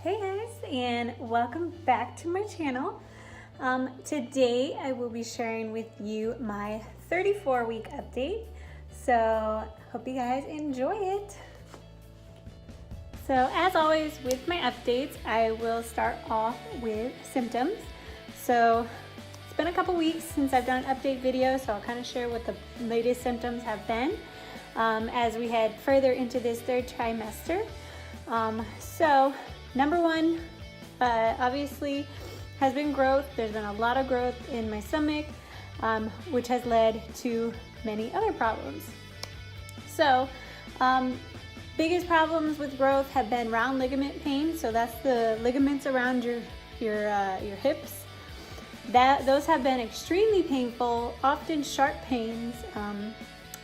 Hey guys, and welcome back to my channel. Today I will be sharing with you my 34-week update. So hope you guys enjoy it. So as always with my updates, I will start off with symptoms. So it's been a couple weeks since I've done an update video, so I'll kind of share what the latest symptoms have been as we head further into this third trimester. So number one, obviously, has been growth. There's been a lot of growth in my stomach, which has led to many other problems. So, biggest problems with growth have been round ligament pain. So that's the ligaments around your hips. Those have been extremely painful, often sharp pains,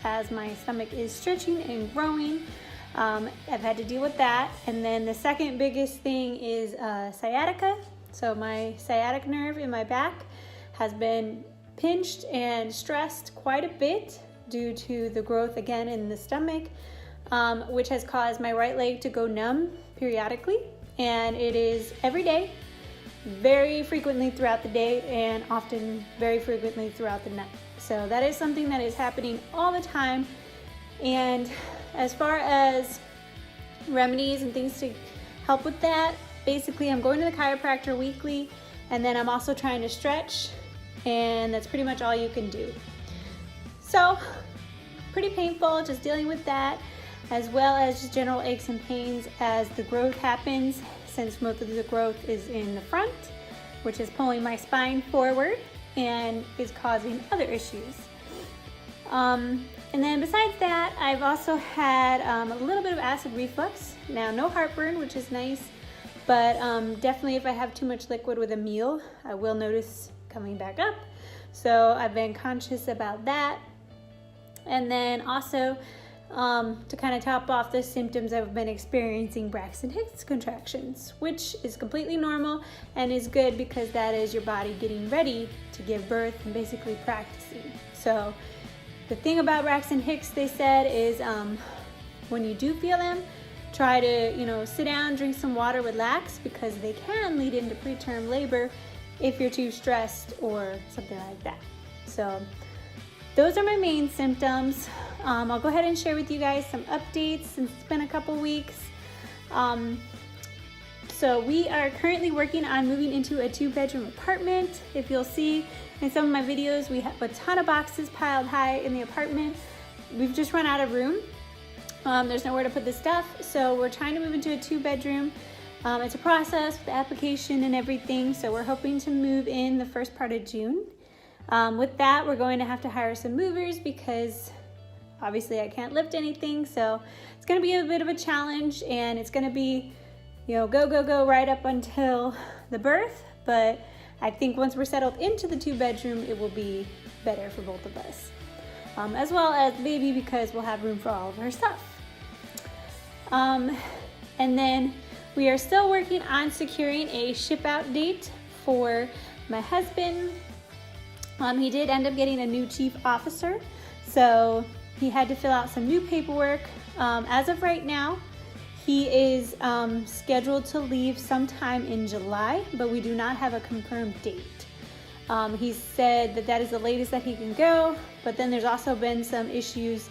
as my stomach is stretching and growing. I've had to deal with that. And then the second biggest thing is sciatica. So my sciatic nerve in my back has been pinched and stressed quite a bit due to the growth again in the stomach, which has caused my right leg to go numb periodically. And it is every day, very frequently throughout the day, and often very frequently throughout the night. So that is something that is happening all the time. And as far as remedies and things to help with that, basically I'm going to the chiropractor weekly, and then I'm also trying to stretch, and that's pretty much all you can do. So pretty painful, just dealing with that, as well as just general aches and pains as the growth happens, since most of the growth is in the front, which is pulling my spine forward and is causing other issues. And then besides that, I've also had a little bit of acid reflux. Now, no heartburn, which is nice, but definitely if I have too much liquid with a meal, I will notice coming back up. So I've been conscious about that. And then also, to kind of top off the symptoms, I've been experiencing Braxton Hicks contractions, which is completely normal and is good because that is your body getting ready to give birth and basically practicing. So the thing about Braxton Hicks, they said, is when you do feel them, try to, sit down, drink some water, relax, because they can lead into preterm labor if you're too stressed or something like that. So those are my main symptoms. I'll go ahead and share with you guys some updates since it's been a couple weeks. So we are currently working on moving into a 2-bedroom apartment. If you'll see in some of my videos, we have a ton of boxes piled high in the apartment. We've just run out of room. There's nowhere to put the stuff, so we're trying to move into a 2-bedroom. It's a process with the application and everything, so we're hoping to move in the first part of June. With that, we're going to have to hire some movers because obviously I can't lift anything, so it's going to be a bit of a challenge, and it's going to be, go right up until the birth. But I think once we're settled into the 2-bedroom, it will be better for both of us, as well as the baby, because we'll have room for all of her stuff. And then we are still working on securing a ship out date for my husband. He did end up getting a new chief officer, so he had to fill out some new paperwork. As of right now, he is scheduled to leave sometime in July, but we do not have a confirmed date. He said that is the latest that he can go, but then there's also been some issues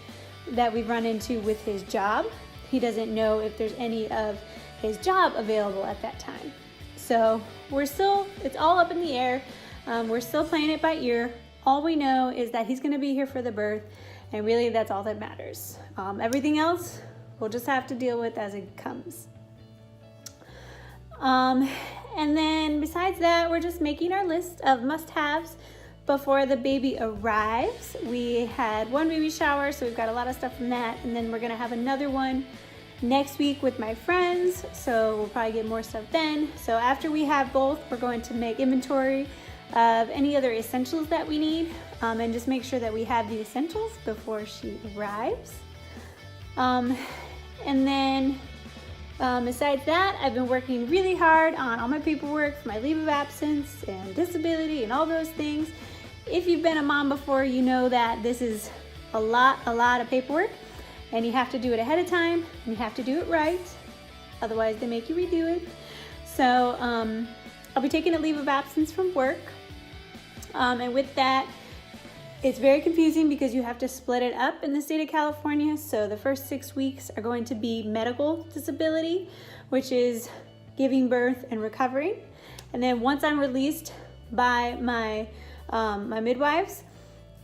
that we've run into with his job. He doesn't know if there's any of his job available at that time. So it's all up in the air. We're still playing it by ear. All we know is that he's going to be here for the birth, and really that's all that matters. Everything else we'll just have to deal with as it comes. And then besides that, we're just making our list of must-haves before the baby arrives. We had one baby shower, so we've got a lot of stuff from that, and then we're going to have another one next week with my friends, so we'll probably get more stuff then. So after we have both, we're going to make inventory of any other essentials that we need, and just make sure that we have the essentials before she arrives. And then besides that, I've been working really hard on all my paperwork for my leave of absence and disability and all those things. If you've been a mom before, you know that this is a lot of paperwork, and you have to do it ahead of time, and you have to do it right. Otherwise, they make you redo it. So I'll be taking a leave of absence from work. And with that, it's very confusing because you have to split it up in the state of California. So the first 6 weeks are going to be medical disability, which is giving birth and recovering. And then once I'm released by my midwives,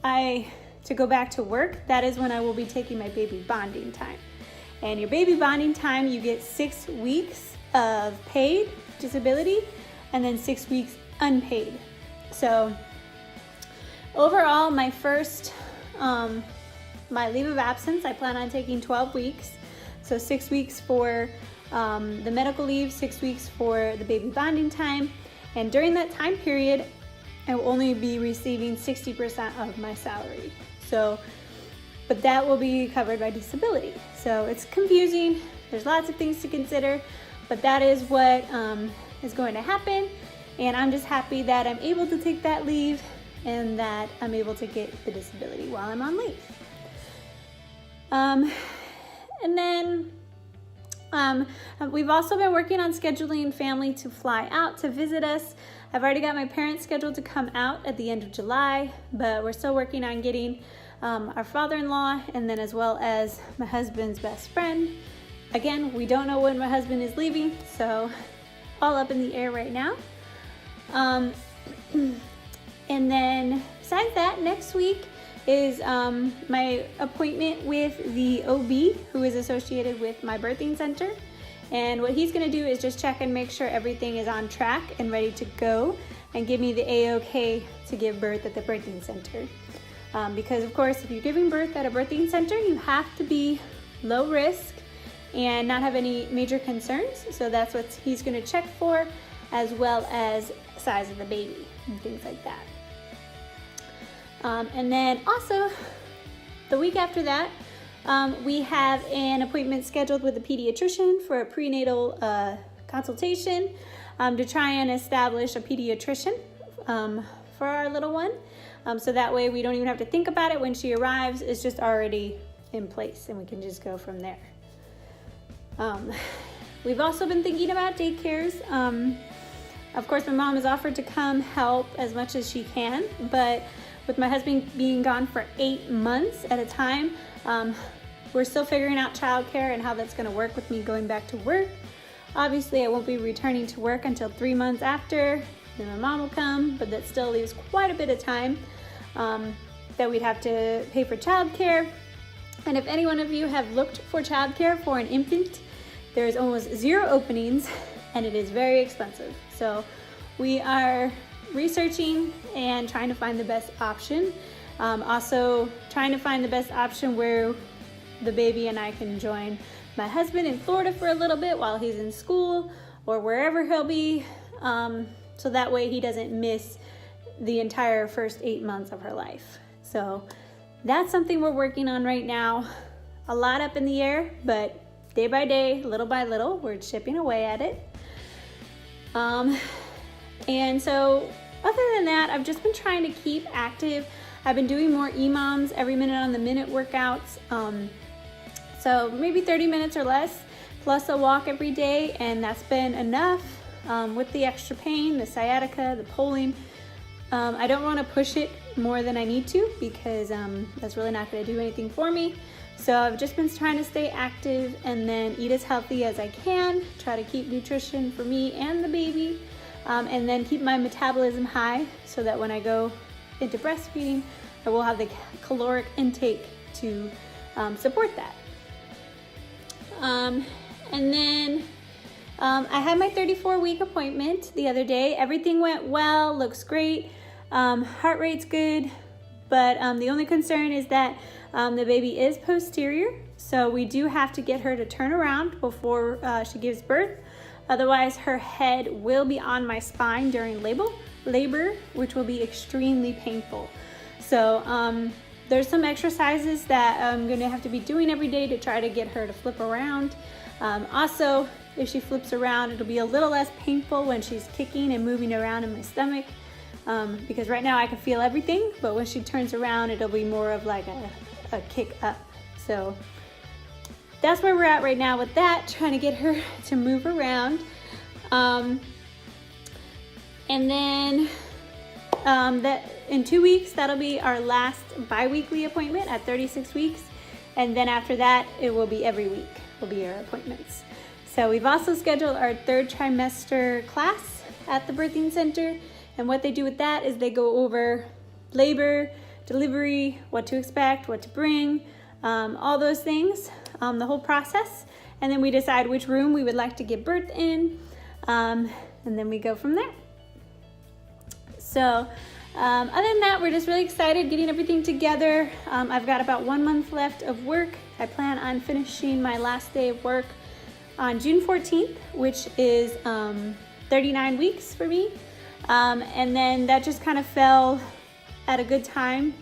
to go back to work, that is when I will be taking my baby bonding time. And your baby bonding time, you get 6 weeks of paid disability and then 6 weeks unpaid. So overall, my first, my leave of absence, I plan on taking 12 weeks. So 6 weeks for the medical leave, 6 weeks for the baby bonding time. And during that time period, I will only be receiving 60% of my salary. So, but that will be covered by disability. So it's confusing. There's lots of things to consider, but that is what is going to happen. And I'm just happy that I'm able to take that leave and that I'm able to get the disability while I'm on leave. And then we've also been working on scheduling family to fly out to visit us. I've already got my parents scheduled to come out at the end of July, but we're still working on getting our father-in-law and then as well as my husband's best friend. Again, we don't know when my husband is leaving, so all up in the air right now. And then besides that, next week is my appointment with the OB who is associated with my birthing center. And what he's gonna do is just check and make sure everything is on track and ready to go and give me the A-OK to give birth at the birthing center. Because of course, if you're giving birth at a birthing center, you have to be low risk and not have any major concerns. So that's what he's gonna check for, as well as size of the baby and things like that. And then also, the week after that, we have an appointment scheduled with a pediatrician for a prenatal consultation to try and establish a pediatrician for our little one. So that way we don't even have to think about it when she arrives. It's just already in place and we can just go from there. We've also been thinking about daycares. Of course, my mom has offered to come help as much as she can, but with my husband being gone for 8 months at a time, we're still figuring out childcare and how that's gonna work with me going back to work. Obviously, I won't be returning to work until 3 months after, then my mom will come, but that still leaves quite a bit of time that we'd have to pay for childcare. And if any one of you have looked for childcare for an infant, there's almost 0 openings and it is very expensive. So we are researching and trying to find the best option. Also trying to find the best option where the baby and I can join my husband in Florida for a little bit while he's in school or wherever he'll be. So that way he doesn't miss the entire first 8 months of her life. So that's something we're working on right now. A lot up in the air, but day by day, little by little, we're chipping away at it. And so other than that, I've just been trying to keep active. I've been doing more EMOMs, every minute on the minute workouts. So maybe 30 minutes or less, plus a walk every day, and that's been enough. With the extra pain, the sciatica, the pulling, I don't want to push it more than I need to because that's really not going to do anything for me. So I've just been trying to stay active and then eat as healthy as I can, try to keep nutrition for me and the baby, and then keep my metabolism high so that when I go into breastfeeding, I will have the caloric intake to support that. And then I had my 34-week appointment the other day. Everything went well, looks great. Heart rate's good, but the only concern is that the baby is posterior, so we do have to get her to turn around before she gives birth. Otherwise, her head will be on my spine during labor, which will be extremely painful. So there's some exercises that I'm gonna have to be doing every day to try to get her to flip around. Also, if she flips around, it'll be a little less painful when she's kicking and moving around in my stomach. Because right now I can feel everything, but when she turns around, it'll be more of like a kick up. So that's where we're at right now with that, trying to get her to move around. And then that in 2 weeks, that'll be our last bi-weekly appointment at 36 weeks. And then after that, it will be every week will be our appointments. So we've also scheduled our 3rd trimester class at the birthing center. And what they do with that is they go over labor, delivery, what to expect, what to bring, all those things, the whole process. And then we decide which room we would like to give birth in. And then we go from there. So other than that, we're just really excited getting everything together. I've got about 1 month left of work. I plan on finishing my last day of work on June 14th, which is 39 weeks for me. And then that just kind of fell at a good time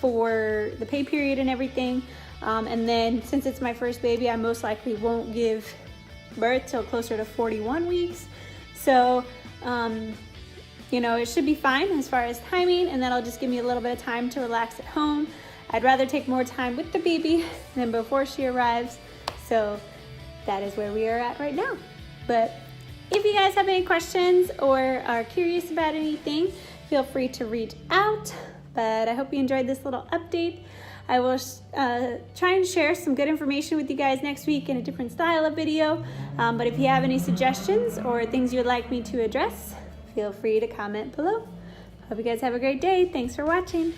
for the pay period and everything. And then since it's my first baby, I most likely won't give birth till closer to 41 weeks. So, you know, it should be fine as far as timing, and that'll just give me a little bit of time to relax at home. I'd rather take more time with the baby than before she arrives. So that is where we are at right now. But if you guys have any questions or are curious about anything, feel free to reach out. But I hope you enjoyed this little update. I will try and share some good information with you guys next week in a different style of video. But if you have any suggestions or things you'd like me to address, feel free to comment below. Hope you guys have a great day. Thanks for watching.